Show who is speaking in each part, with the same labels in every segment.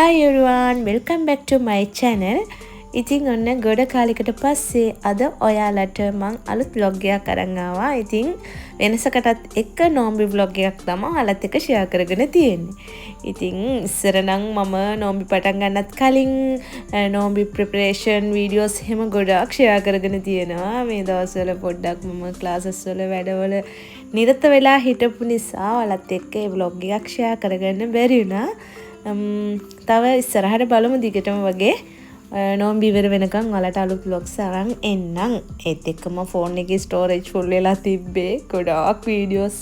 Speaker 1: Hi everyone, welcome back to my channel. ඉතින් ඔන්න ගොඩ කාලයකට පස්සේ අද ඔයාලට මං අලුත් vlog එකක් අරන් ආවා. ඉතින් වෙනසකටත් එක්ක නෝම්බි vlog එකක් තමයි ඔයාලත් එක්ක share කරගෙන තියෙන්නේ. ඉතින් ඉස්සර නම් මම නෝම්බි පටන් ගන්නත් කලින් නෝම්බි preparation videos හැම ගොඩක් share කරගෙන තියෙනවා. මේ දවස්වල පොඩ්ඩක් මම classes වල වැඩවල නිරත වෙලා හිටපු නිසා ඔයාලත් එක්ක මේ vlog එකක් share කරගන්න බැරි වුණා. තව ඉස්සරහට බලමු දිගටම වගේ නෝම්බි ඉවර වෙනකන් ඔයාලට අලුත් vlogs අරන් එන්නම්. ඒත් එක්කම ෆෝන් එකේ storage full වෙලා තිබ්බේ. ගොඩාක් videos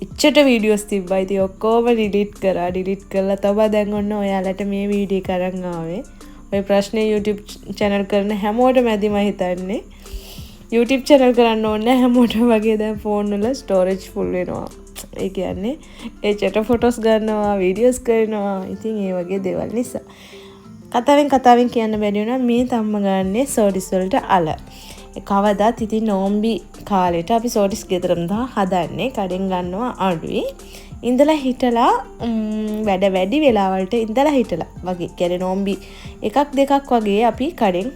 Speaker 1: ඉච්චට videos තිබ්බා. ඉතින් ඔක්කොම delete කරලා තව දැන් ඔන්න ඔයාලට මේ වීඩියෝ එක අරන් ආවේ. ඔය ප්‍රශ්නේ YouTube channel කරන හැමෝටම ඇති මම හිතන්නේ. YouTube channel කරන්න ඕනේ හැමෝටම වගේ දැන් ෆෝන් වල storage full වෙනවා. ඒ කියන්නේ ඒකට ෆොටෝස් ගන්නවා, වීඩියෝස් කරනවා. ඉතින් ඒ වගේ දේවල් නිසා කතාවෙන් කියන්න බැරි වුණා මේ තම්ම ගන්නේ සෝඩිස් වලට අල. කවදාත් ඉතින් නෝම්බි කාලේට අපි සෝඩිස් ගෙදරම හදන්නේ. කඩෙන් ගන්නවා අඩුයි. ඉඳලා හිටලා වැඩ වැඩි වෙලාවලට ඉඳලා හිටලා වගේ. කියන්නේ නෝම්බි එකක් දෙකක් වගේ අපි කඩෙන්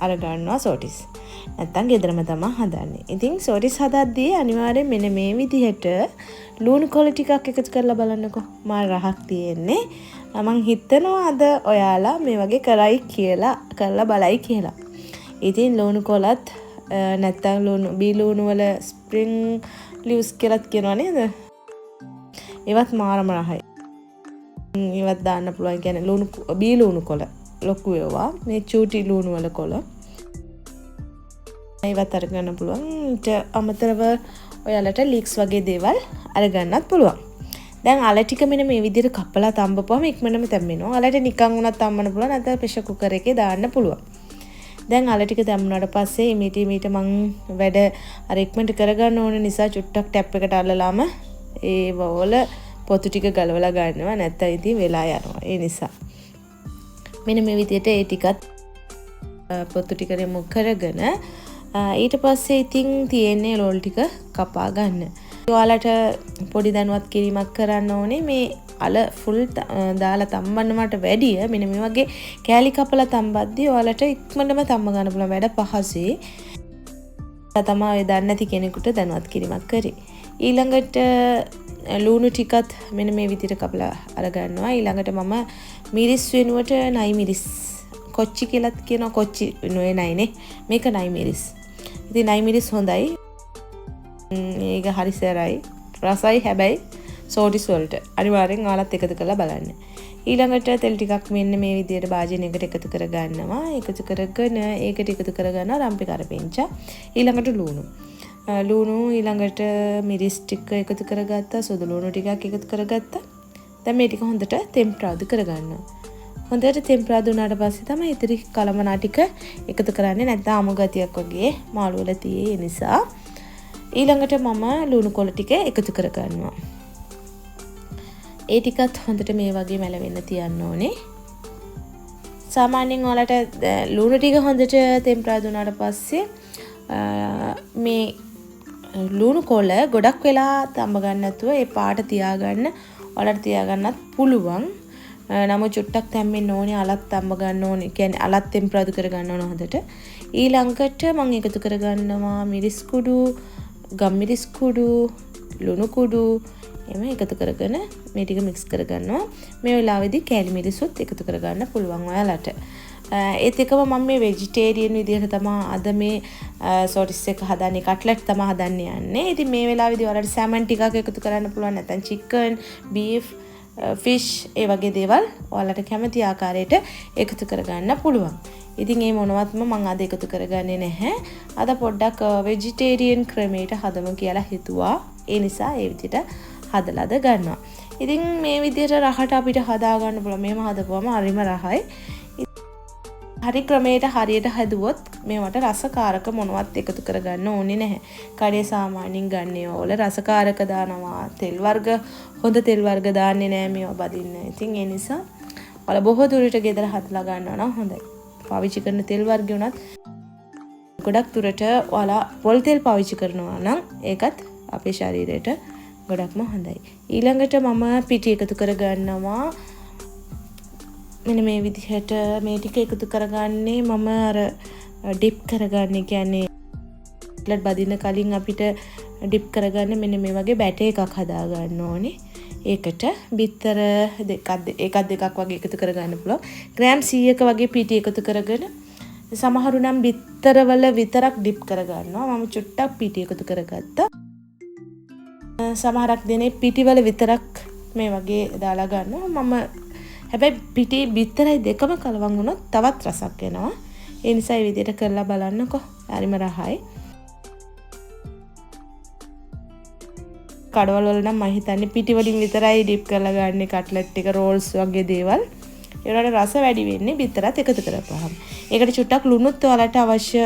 Speaker 1: අර ගන්නවා සෝඩිස්. නැත්තම් ගෙදරම තමයි හදන්නේ. ඉතින් සෝඩිස් හදද්දී අනිවාර්යෙන් මෙන්න මේ විදිහට ලුණු කොළ ටිකක් එකතු කරලා බලන්නකෝ. මාර රහක් තියෙන්නේ. මම හිතනවා අද ඔයාලා මේ වගේ කරයි කියලා කරලා බලයි කියලා. ඉතින් ලුණු කොළත් නැත්තම් බී ලුණු වල ස්ප්‍රින්ග් ලිව්ස් කියලාත් කියනවා නේද? ඒවත් මාරම රහයි. ඒවත් දාන්න පුළුවන්. කියන්නේ බී ලුණු කොළ ලොකු ඒවා. මේ චූටි ලුණු වල කොළ. ඒවත් අරගන්න පුළුවන්. ඊට අමතරව ඔයාලට ලීක්ස් වගේ දේවල් අරගන්නත් පුළුවන්. දැන් අල ටික මෙන්න මේ විදිහට කපලා තඹපුවම ඉක්මනටම තැම්බෙනවා. අලට නිකන් උනත් තම්බන්න පුළුවන්. නැත්නම් ප්‍රෙෂර් කුකර් එකේ දාන්න පුළුවන්. දැන් අල ටික දැම්මුනාට පස්සේ මීට මං වැඩ අර ඉක්මනට කරගන්න ඕන නිසා චුට්ටක් ටැප් එකට අල්ලලාම ඒ වල පොතු ටික ගලවලා ගන්නවා. නැත්නම් ඉතින් වෙලා යනවා. ඒ නිසා මෙන්න මේ විදිහට ඒ ටිකත් පොතු ටික remove කරගෙන ඊට පස්සේ ඉතින් තියෙන්නේ ලෝල් ටික කපා ගන්න. ඔයාලට පොඩි දැනුවත් කිරීමක් කරන්න ඕනේ. මේ අල ෆුල් දාලා තම්බන්න මට වැඩිය මෙන්න මේ වගේ කෑලි කපලා තම්බද්දී ඔයාලට ඉක්මනටම තම්බ ගන්න පුළුවන්. වැඩ පහසුයි. තමයි ඔය දන්නේ නැති කෙනෙකුට දැනුවත් කිරීමක් කරේ. ඊළඟට ලුණු ටිකත් මෙන්න මේ විදිහට කපලා අරගන්නවා. ඊළඟට මම මිරිස් වෙනුවට නයි මිරිස් කොච්චි කියලාත් කියනවා. කොච්චි නෙවෙයි නයිනේ. මේක නයි මිරිස්. ඉතින් නයි මිරිස් හොඳයි. මේක හරි සරයි. රසයි හැබැයි සෝඩිස් වලට අනිවාර්යෙන් ඔයාලත් එකතු කරලා බලන්න. ඊළඟට තෙල් ටිකක් මෙන්න මේ විදිහට භාජනයකට එකතු කර ගන්නවා. එකතු කරගෙන ඒකට එකතු කර ගන්නවා රම්පි කරපිංචා. ඊළඟට ලුණු ඊළඟට මිරිස් ටික එකතු කරගත්තා. සුදු ලුණු ටිකක් එකතු කරගත්තා. දැන් මේ ටික හොඳට තෙම්පරාදු කරගන්නවා. හොඳට තෙම්පරාදු වුණාට පස්සේ තමයි ඉතිරි කලමනා ටික එකතු කරන්නේ. නැත්නම් අමු ගතියක් වගේ මාළු වල තියෙන නිසා. ඊළඟට මම ලුණු කොළ ටික එකතු කර ගන්නවා. ඒ ටිකත් හොඳට මේ වගේ මැලවෙන්න තියන්න ඕනේ. සාමාන්‍යයෙන් ඔයාලට ලුණු ටික හොඳට තෙම්පරාදු වුණාට පස්සේ මේ ලුණු කොළ ගොඩක් වෙලා තඹ ගන්න නැතුව ඒ පාට තියාගන්න ඔයාලට තියාගන්නත් පුළුවන්. නමුත් චුට්ටක් තැම්බෙන්න ඕනේ. අලත් තඹ ගන්න ඕනේ. කියන්නේ අලත් තෙම්පරාදු කර ගන්න ඕන හොඳට. ඊළඟට මම එකතු කර ගන්නවා මිරිස් කුඩු, ගම්මිරිස් කුඩු, ලුණු කුඩු එම එකතු කරගෙන මේ ටික මික්ස් කරගන්නවා. මේ වෙලාවේදී කෑලි මිරිසුත් එකතු කරගන්න පුළුවන් ඔයාලට. ඒත් එකම මම මේ ভেජිටේරියන් විදිහට තමයි අද මේ සෝඩිස් එක හදන්නේ. කට්ලට් තමයි හදන්න යන්නේ. ඉතින් මේ වෙලාවේදී ඔයාලට සැමන් ටිකක් එකතු කරන්න පුළුවන්. නැත්නම් චිකන්, බීෆ්, ෆිෂ් ඒ වගේ දේවල් ඔයාලට කැමති ආකාරයට එකතු කරගන්න පුළුවන්. ඉතින් මේ මොනවත්ම මම අද එකතු කරගන්නේ නැහැ. අද පොඩ්ඩක් ভেජිටේරියන් ක්‍රමයට හදමු කියලා හිතුවා. ඒ නිසා ඒ විදිහට හදලාද ගන්නවා. ඉතින් මේ විදිහට රහට අපිට හදා ගන්න පුළුවන්. මේව හදපුවම හරිම රහයි. හරි ක්‍රමයට හරියට හදුවොත් මේවට රසකාරක මොනවත් එකතු කරගන්න ඕනේ නැහැ. කඩේ සාමාන්‍යයෙන් ගන්නේ ඕල රසකාරක දානවා. තෙල් වර්ග හොඳ තෙල් වර්ග දාන්නේ නැහැ මේවා බදින්න. ඉතින් ඒ නිසා ඔයාලා බොහෝ දුරට ගෙදර හදලා ගන්නවා නම් හොඳයි. පාවිච්චි කරන තෙල් වර්ග උනත් ගොඩක් දුරට ඔයාලා පොල් තෙල් පාවිච්චි කරනවා නම් ඒකත් අපේ ශරීරයට ගොඩක්ම හොඳයි. ඊළඟට මම පිටි එකතු කර ගන්නවා. මෙන්න මේ විදිහට මේ ටික එකතු කරගන්නේ මම අර ඩිප් කරගන්නේ කියන්නේ කට්ලට් බදින්න කලින් අපිට ඩිප් කරගන්න මෙන්න මේ වගේ බැටර් එකක් හදා ගන්න ඕනේ. ඒකට බිත්තර එකක් දෙකක් වගේ එකතු කරගන්න පුළුවන්. ග්‍රෑම් 100ක වගේ පිටි එකතු කරගෙන සමහරු නම් බිත්තරවල විතරක් ඩිප් කරගන්නවා. මම චුට්ටක් පිටි එකතු කරගත්තා. සමහරක් දෙනේ පිටිවල විතරක් මේ වගේ දාලා ගන්නවා. මම හැබැයි පිටි බිත්තරයි දෙකම කලවම් වුණොත් තවත් රසක් එනවා. ඒ නිසා මේ විදිහට කරලා බලන්නකෝ. හරිම රහයි. කඩවල වල නම් මම හිතන්නේ පිටි වලින් විතරයි ඩිප් කරලා ගන්න කට්ලට් එක රෝල්ස් වගේ දේවල්. ඒවලට රස වැඩි වෙන්නේ බිත්තරත් එකතු කරපුවාම. ඒකට චුට්ටක් ලුණුත් ඔයාලට අවශ්‍ය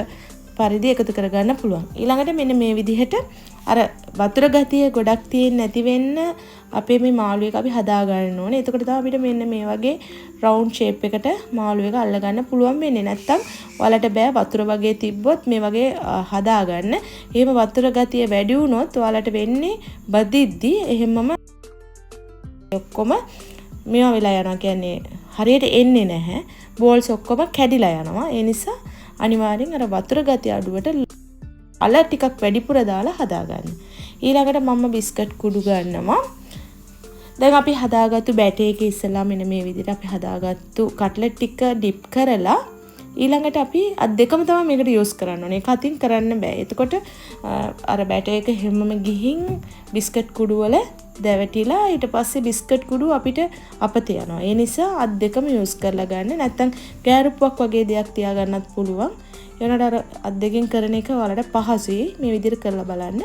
Speaker 1: පරිදි එකතු කරගන්න පුළුවන්. ඊළඟට මෙන්න මේ විදිහට අර වතුර ගතිය ගොඩක් තියෙන්නේ නැති වෙන්න අපේ මේ මාළු එක අපි හදා ගන්න ඕනේ. එතකොට තමයි අපිට මෙන්න මේ වගේ රවුන්ඩ් ෂේප් එකට මාළු එක අල්ල ගන්න පුළුවන් වෙන්නේ. නැත්තම් ඔයාලට බෑ වතුර වගේ තිබ්බොත් මේ වගේ හදා ගන්න. එහෙම වතුර ගතිය වැඩි වුණොත් ඔයාලට වෙන්නේ බදිද්දි එහෙමම ඔක්කොම මේවා වෙලා යනවා. කියන්නේ හරියට එන්නේ නැහැ. බෝල්ස් ඔක්කොම කැඩිලා යනවා. ඒ නිසා අනිවාර්යෙන් අර වතුර ගතිය අඩුවට අල ටිකක් වැඩිපුර දාලා හදාගන්න. ඊළඟට මම බිස්කට් කුඩු ගන්නවා. දැන් අපි හදාගත්තු බැටර් එකේ ඉස්සලා මෙන්න මේ විදිහට අපි හදාගත්තු කට්ලට් ටික ඩිප් කරලා ඊළඟට අපි අත් දෙකම තමයි මේකට යූස් කරන්න ඕනේ. එක අතින් කරන්න බෑ. එතකොට අර බැටර් එක හැමම ගිහින් බිස්කට් කුඩු වල දැවටිලා ඊට පස්සේ බිස්කට් කුඩු අපිට අපතේ යනවා. ඒ නිසා අත් දෙකම යූස් කරලා ගන්න. නැත්තම් ගෑරුප්පක් වගේ දෙයක් තියාගන්නත් පුළුවන්. ඒනට අර අත් දෙකෙන් කරන එක ඔයාලට පහසුයි. මේ විදිහට කරලා බලන්න.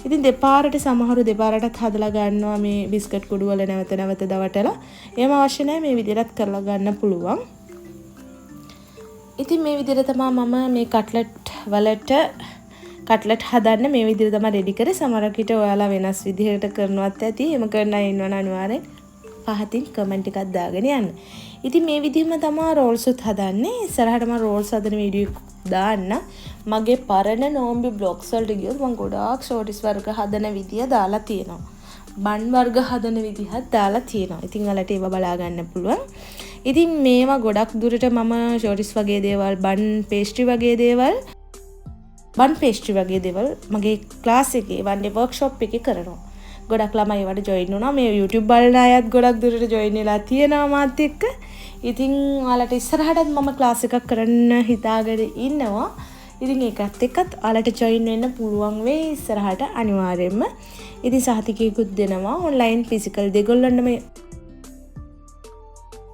Speaker 1: ඉතින් දෙපාරට සමහරු දෙපාරටත් හදලා ගන්නවා මේ බිස්කට් කුඩු වල නැවත නැවත දවටලා. එහෙම අවශ්‍ය නැහැ. මේ විදිහට කරලා ගන්න පුළුවන්. ඉතින් මේ විදිහට තමයි මම මේ කට්ලට් වලට කට්ලට් හදන්න මේ විදිහට තමයි රෙඩි කරේ. සමහරක් විට ඔයාලා වෙනස් විදිහකට කරනවත් ඇති. එහෙම කරන අය ඉන්නවනම් අනිවාර්යෙන් පහතින් කමෙන්ට් එකක් දාගෙන යන්න. ඉතින් මේ විදිහම තමයි රෝල්ස් උත් හදන්නේ. ඉස්සරහට මම රෝල්ස් හදන වීඩියෝ එකක් දාන්න. මගේ පරණ නෝම්බි බ්ලොග්ස් වලට ගියොත් මම ගොඩාක් ෂෝටිස් වර්ග හදන විදිය දාලා තියෙනවා. බන් වර්ග හදන විදිහත් දාලා තියෙනවා. ඉතින් ඔයාලට ඒව බලා ගන්න පුළුවන්. ඉතින් මේවා ගොඩක් දුරට මම ෂෝටිස් වගේ දේවල්, බන් පේස්ට්‍රි වගේ දේවල්, මගේ ක්ලාස් එකේ වන්ඩේ වර්ක්ෂොප් එකේ කරනවා. ගොඩක් ළමයි ඒවට ජොයින් වුණා. මේ YouTube බලන අයත් ගොඩක් දුරට ජොයින් වෙලා තියෙනවා මාත් එක්ක. ඉතින් ඔයාලට ඉස්සරහටත් මම ක්ලාස් එකක් කරන්න හිතාගෙන ඉන්නවා. ඉතින් ඒකත් එක්කත් ඔයාලට ජොයින් වෙන්න පුළුවන් වෙයි ඉස්සරහට අනිවාර්යයෙන්ම. ඉතින් සහතිකයකුත් දෙනවා ඔන්ලයින් ෆිසිකල් දෙගොල්ලන්ටම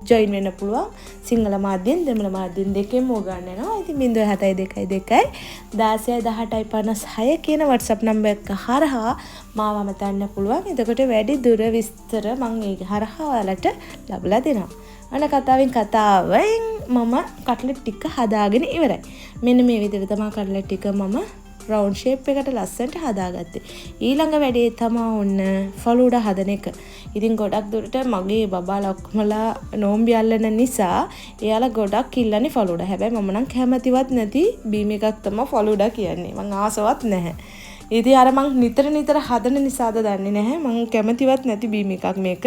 Speaker 1: ජොයින් වෙන්න පුළුවන්. සිංහල මාධ්‍යෙන් දෙමළ මාධ්‍යෙන් දෙකෙන්ම උගන්වනවා. ඉතින් 0722 16 18 56 කියන WhatsApp නම්බර් එක හරහා මාව අමතන්න පුළුවන්. එතකොට වැඩි දුර විස්තර මම ඒක හරහා ඔයාලට ලබලා දෙනවා. අන කතාවෙන් මම කට්ලට් ටික හදාගෙන ඉවරයි. මෙන්න මේ විදිහට තමයි කට්ලට් ටික මම රවුන්ඩ් ෂේප් එකට ලස්සනට හදාගත්තේ. ඊළඟ වැඩේ තමයි ඔන්න ෆලූඩා හදන එක. ඉතින් ගොඩක් දුරට මගේ බබාලා ඔක්කොමලා නෝම්බි අල්ලන නිසා එයාලා ගොඩක් ඉල්ලන්නේ ෆලූඩා. හැබැයි මම නම් කැමතිවත් නැති බීම එකක් තමයි ෆලූඩා කියන්නේ. මං ආසවත් නැහැ. ඉතින් අර මං නිතර හදන නිසාද දන්නේ නැහැ. මං කැමතිවත් නැති බීම එකක් මේක.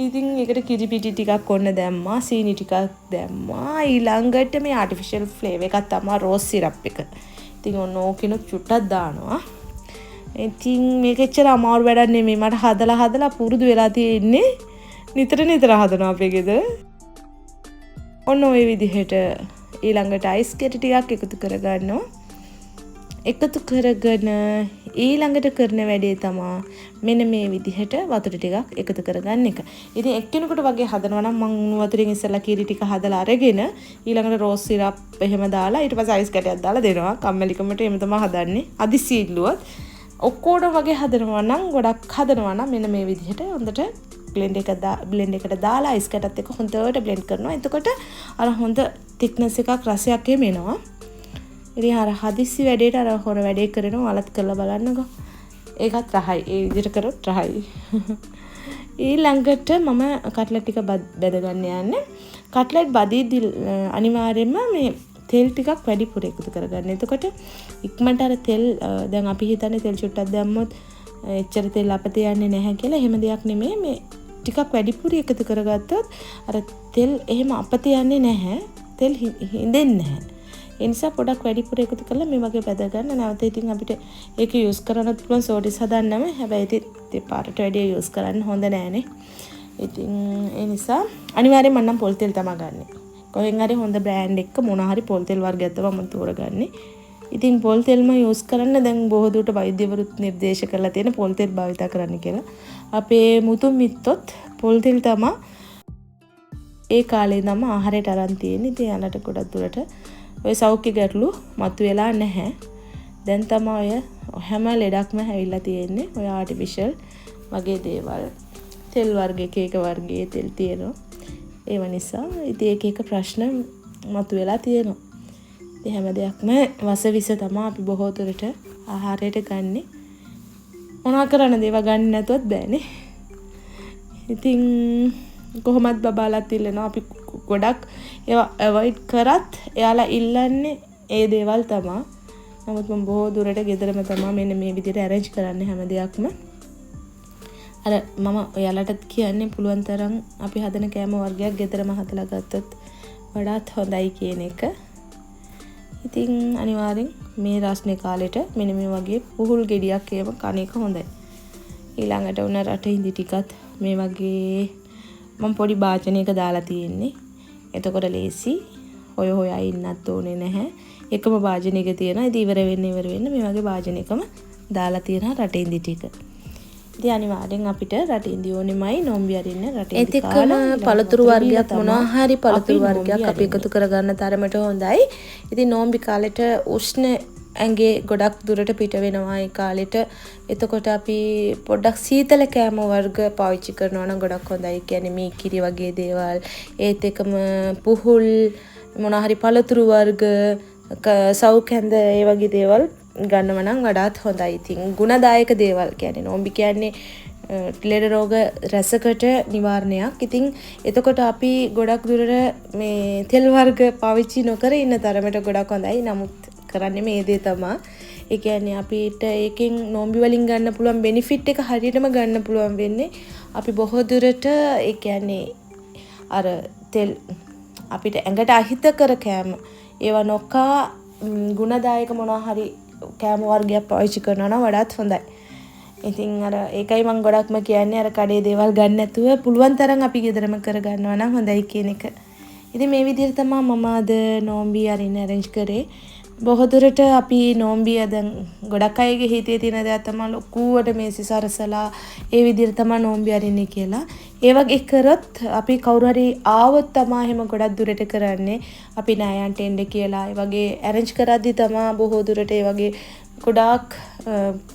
Speaker 1: ඉතින් ඒකට කිරි පිටි ටිකක් ඔන්න දැම්මා, සීනි ටිකක් දැම්මා. ඊළඟට මේ ආටිෆිෂල් ෆ්ලේවර් එකක් තමයි රෝස් සිරප් එක. ඉතින් ඔන්න ඕකිනුත් චුට්ටක් දානවා. ඉතින් මේක එච්චර අමාරු වැඩක් නෙමෙයි. මට හදලා පුරුදු වෙලා තියෙන්නේ. නිතර හදනවා අපේ ගෙදර. ඔන්න ඔය විදිහට ඊළඟට අයිස් කැටි ටිකක් එකතු කරගන්නවා. එකතු කරගෙන ඊළඟට කරන වැඩේ තමයි මෙන්න මේ විදිහට වතුර ටිකක් එකතු කරගන්න එක. ඉතින් එක්කෙනෙකුට වගේ හදනවා නම් මම උණු වතුරෙන් ඉස්සලා කිරි ටික හදලා අරගෙන ඊළඟට රෝස් සිරප් එහෙම දාලා ඊට පස්සේ අයිස් කැටයක් දාලා දෙනවා. කම්මැලිකමට එහෙම තමයි හදන්නේ. අදිසි ඉල්ලුවොත් ඔක්කොම වගේ හදනවා නම් ගොඩක් හදනවා නම් මෙන්න මේ විදිහට හොඳට බ්ලෙන්ඩ් එකට දාලා අයිස් කැටත් එක්ක හොඳට බ්ලෙන්ඩ් කරනවා. එතකොට අර හොඳ thickness එකක් රසයක් එනවා. ඉතින් අර හදිස්සි වැඩේට අර හොර වැඩේ කරනවා. ඔයාලත් කරලා බලන්නකෝ. ඒකත් රහයි. ඒ විදිහට කරොත් රහයි. ඊළඟට මම කට්ලට් ටික බෙදගන්න යන්නේ. කට්ලට් බදීදී අනිවාර්යයෙන්ම මේ තෙල් ටිකක් වැඩිපුර එකතු කරගන්න. එතකොට ඉක්මනට අර තෙල් දැන් අපි හිතන්නේ තෙල් චුට්ටක් දැම්මොත් එච්චර තෙල් අපතේ යන්නේ නැහැ කියලා. එහෙම දෙයක් නෙමෙයි. මේ ටිකක් වැඩිපුර එකතු කරගත්තොත් අර තෙල් එහෙම අපත යන්නේ නැහැ. තෙල් හින්දෙන්නේ නැහැ. ඒ නිසා පොඩක් වැඩිපුර එකතු කරලා මේ වගේ බෙද ගන්න. නැවත ඉතින් අපිට ඒක යූස් කරන්නත් පුළුවන් සෝඩිස් හදන්නම. හැබැයි ඉතින් දෙපාරට වැඩි යූස් කරන්න හොඳ නෑනේ. ඉතින් ඒ නිසා අනිවාර්යෙන් මම නම් පොල් තෙල් තමයි ගන්නෙ. කොහෙන් හරි හොඳ බ්‍රෑන්ඩ් එක මොන හරි පොල් තෙල් වර්ගයක් තමයි මම තෝරගන්නේ. ඉතින් පොල් තෙල්ම යූස් කරන්න දැන් බොහෝ දුරට වෛද්‍යවරුත් නිර්දේශ කරලා තියෙන පොල් තෙල් භාවිත කරන්න කියලා. අපේ මුතුන් මිත්තොත් පොල් තෙල් තමයි ඒ කාලේ ඉඳන්ම ආහාරයට අරන් තියෙන්නේ. ඉතින් යාලට ගොඩක් දුරට ඔය සෞඛ්‍ය ගැටලු මතුවෙලා නැහැ. දැන් තමයි ඔය හැම ලෙඩක්ම හැවිලා තියෙන්නේ. ඔය ආටිෆිෂල් වගේ දේවල්. තෙල් වර්ග එක වර්ගයේ තෙල් තියෙනවා. ඒව නිසා ඉතින් එක ප්‍රශ්න මතුවෙලා තියෙනවා. ඉතින් හැම දෙයක්ම වසවිස තමයි අපි බොහෝ දුරට ආහාරයට ගන්නෙ. මොනවා කරන්නද ඒවා ගන්න නැතුවත් බෑනේ. ඉතින් කොහොමත් බබාලත් ඉල්ලනවා අපි ගොඩක් ඒවා අවොයිඩ් කරත් එයාලා ඉල්ලන්නේ ඒ දේවල් තමයි. නමුත් මම බොහෝ දුරට ගෙදරම තමයි මෙන්න මේ විදිහට arrange කරන්නේ හැම දෙයක්ම. අර මම ඔයාලටත් කියන්නේ පුළුවන් තරම් අපි හදන කෑම වර්ගයක් ගෙදරම හදලා ගත්තොත් වඩාත් හොඳයි කියන එක. ඉතින් අනිවාර්යෙන් මේ රස්නේ කාලෙට මෙන්න මේ වගේ පුහුල් ගෙඩියක් ඒව කණ එක හොඳයි. ඊළඟට උන රට හිඳි ටිකත් මේ වගේ මම පොඩි භාජනයක දාලා තියෙන්නේ. එතකොට ලේසි හොය හොයා ඉන්නත් ඕනේ නැහැ. එකම භාජනයක තියෙනවා. ඉතින් ඉවර වෙන්න මේ වගේ භාජනයකම දාලා තියෙනවා රට හිඳි ටික. ඉතින් අනිවාර්යෙන් අපිට රට හිඳි ඕනෙමයි නොම්බි අරින්න රට හිඳි කාලා පළතුරු වර්ගයක් මොනවා හරි පළතුරු වර්ගයක් අපි එකතු කරගන්න තරමට හොඳයි. ඉතින් නොම්බි කාලෙට උෂ්ණ ඇඟේ ගොඩක් දුරට පිට වෙනවා ඒ කාලෙට. එතකොට අපි පොඩ්ඩක් සීතල කෑම වර්ග පාවිච්චි කරනවා නම් ගොඩක් හොඳයි. කියන්නේ මේ කිරි වගේ දේවල් ඒත් එකම පුහුල් මොනවා හරි පළතුරු වර්ග සවුකැන්ද ඒ වගේ දේවල් ගන්නව නම් වඩාත් හොඳයි. ඉතින් ගුණදායක දේවල් කියන්නේ නොම්බි කියන්නේ ලෙඩ රෝග රැසකට නිවාරණයක්. ඉතින් එතකොට අපි ගොඩක් දුරට මේ තෙල් වර්ග පාවිච්චි නොකර ඉන්න තරමට ගොඩක් හොඳයි. නමුත් කරන්නේ මේ දේ තමයි. ඒ කියන්නේ අපිට ඒකෙන් නොම්බි වලින් ගන්න පුළුවන් බෙනිෆිට් එක හරියටම ගන්න පුළුවන් වෙන්නේ අපි බොහෝ දුරට ඒ කියන්නේ අර තෙල් අපිට ඇඟට අහිතකර කෑම ඒවා නොකා ගුණදායක මොනවා හරි කෑම වර්ගයක් පාවිච්චි කරනවා නම් වඩාත් හොඳයි. ඉතින් අර ඒකයි මම ගොඩක්ම කියන්නේ අර කඩේ දේවල් ගන්න නැතුව පුළුවන් තරම් අපි ගෙදරම කරගන්නවා නම් හොඳයි කියන එක. ඉතින් මේ විදිහට තමයි මම අද නොම්බි අරින්න arrange කරේ. බොහෝ දුරට අපි නොම්බිය දැන් ගොඩක් අයගේ හිතේ තියෙන දේ තමයි ලොකුවට මේ සිසරසලා ඒ විදිහට තමයි නොම්බි අරින්නේ කියලා. ඒ වගේ කරොත් අපි කවුරු හරි ආවොත් තමයි එහෙම ගොඩක් දුරට කරන්නේ. අපි නෑයන්ට එන්න කියලා ඒ වගේ arrange කරද්දි තමයි බොහෝ දුරට ඒ වගේ ගොඩාක්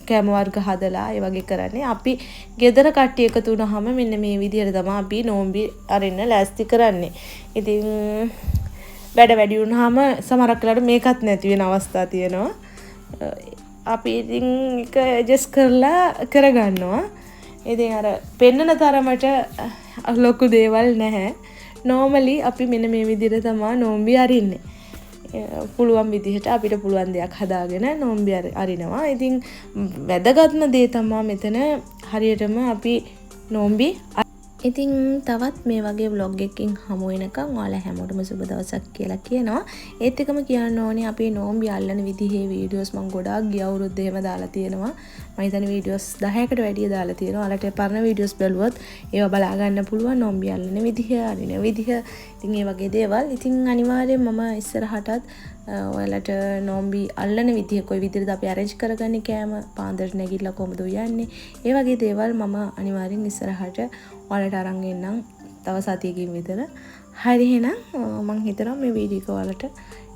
Speaker 1: කෑම වර්ග හදලා ඒ වගේ කරන්නේ. අපි ගෙදර කට්ටිය එකතු වුණාම මෙන්න මේ විදිහට තමයි අපි නොම්බි අරින්න ලෑස්ති කරන්නේ. ඉතින් වැඩ වැඩි වුණාම සමහරක් වෙලාවට මේකත් නැති වෙන අවස්ථා තියෙනවා. අපි ඉතින් එක ඇඩ්ජස්ට් කරලා කරගන්නවා. ඉතින් අර පෙන්නන තරමට ලොකු දේවල් නැහැ. normally අපි මෙන්න මේ විදිහට තමයි නොම්බි අරින්නේ. පුළුවන් විදිහට අපිට පුළුවන් දෙයක් හදාගෙන නොම්බි අරිනවා. ඉතින් වැදගත්ම දේ තමයි මෙතන හරියටම අපි නොම්බි ඉතින් තවත් මේ වගේ vlog එකකින් හමු වෙනකන් ඔයාලා හැමෝටම සුබ දවසක් කියලා කියනවා. ඒත් එකම කියන්න ඕනේ අපි නොම්බි අල්ලන විදිහේ වීඩියෝස් මම ගොඩාක් ගිය අවුරුද්දේ එහෙම දාලා තියෙනවා. මම හිතන්නේ වීඩියෝස් 10කට වැඩිය දාලා තියෙනවා. ඔයාලට පරණ වීඩියෝස් බලුවොත් ඒවා බලා ගන්න පුළුවන් නොම්බි අල්ලන විදිහ, අරින විදිහ. ඉතින් ඒ වගේ දේවල්. ඉතින් අනිවාර්යෙන් මම ඉස්සරහටත් ඔයාලට නොම්බි අල්ලන විදිහ කොයි විදිහටද අපි arrange කරගන්නේ කෑම පාන්දර නැගිටලා කොහොමද උයන්නේ. ඒ වගේ දේවල් මම අනිවාර්යෙන් ඉස්සරහට ඔයාලට අරන් එන්නම් තව සතියකින් විතර. හරි එහෙනම් මම හිතනවා මේ වීඩියෝ එක ඔයාලට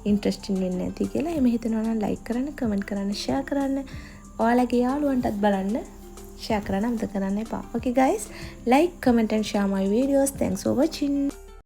Speaker 1: ඉන්ට්‍රෙස්ටිං වෙන්නේ නැති කියලා. එහෙම හිතනවා නම් ලයික් කරන්න, කමෙන්ට් කරන්න, ෂෙයා කරන්න. ඔයාලගේ යාළුවන්ටත් බලන්න ෂෙයා කරන්න අමතක කරන්න එපා. Okay guys, like, comment and share my videos. Thanks for watching.